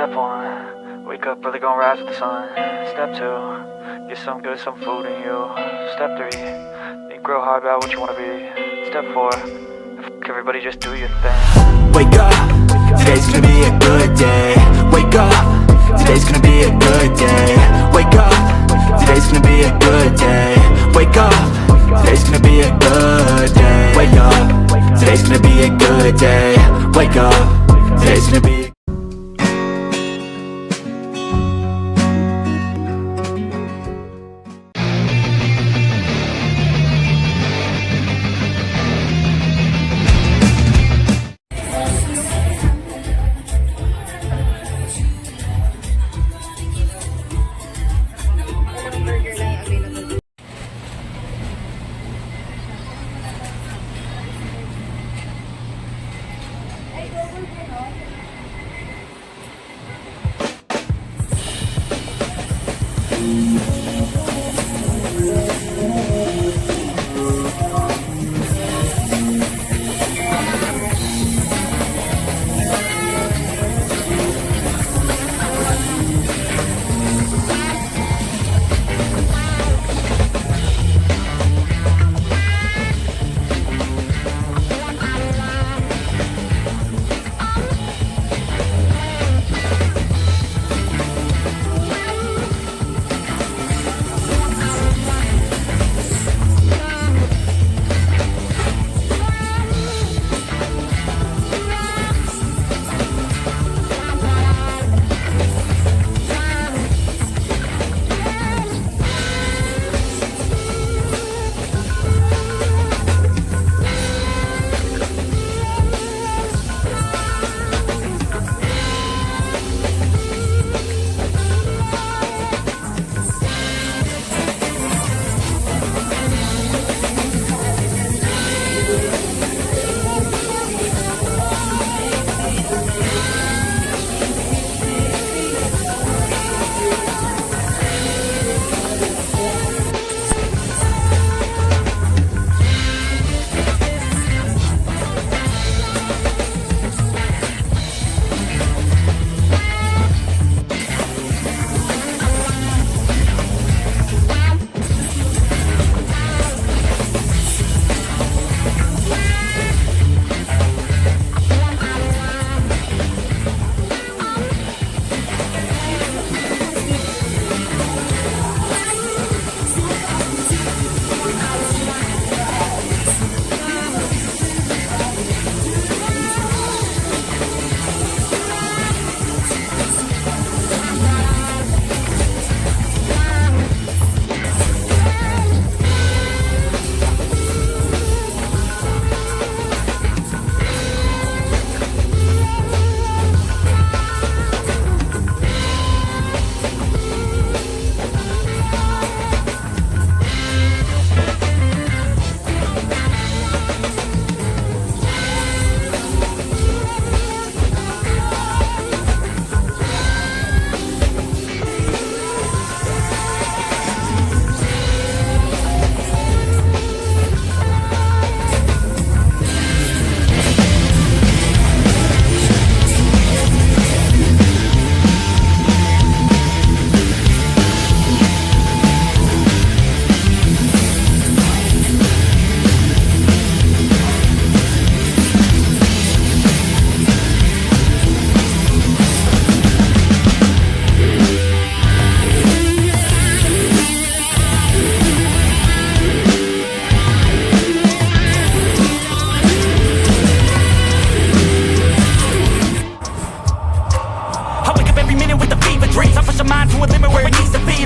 Step one, wake up early, gonna rise with the sun. Step two, get some good, some food in you. Step three, think real hard about what you wanna be. Step four, fuck everybody, just do your thing. Wake up, today's gonna be a good day. Wake up, today's gonna be a good day. Wake up, today's gonna be a good day. Wake up, today's gonna be a good day. Wake up, today's gonna be a good day. Wake up, today's gonna be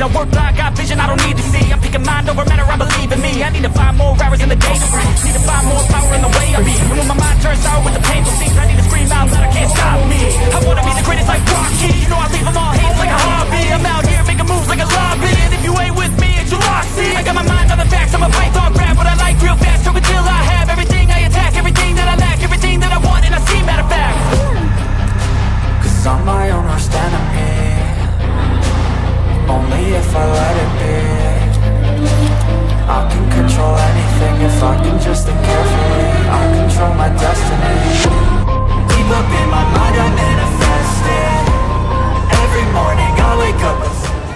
I work blind, got vision I don't need to see. I'm picking mind over matter, I believe in me. I need to find more hours in the day to breathe. Need to find more power in the way I be. And when my mind turns sour with the painful scenes, I need to scream out loud, I can't stop me. I wanna be the greatest like Rocky. You know I leave them all hates like a hobby. I'm out here making moves like a lobby. And if you ain't with me, it's your loss. See, I got my mind on the facts, I'm a python, grab what I like real fast. Choke until I have everything I attack, everything that I lack, everything that I want, and I see matter of fact. Cause I'm my own worst enemy. Only if I let it be. I can control anything if I can just think carefully. I control my destiny. Deep up in my mind I manifest it.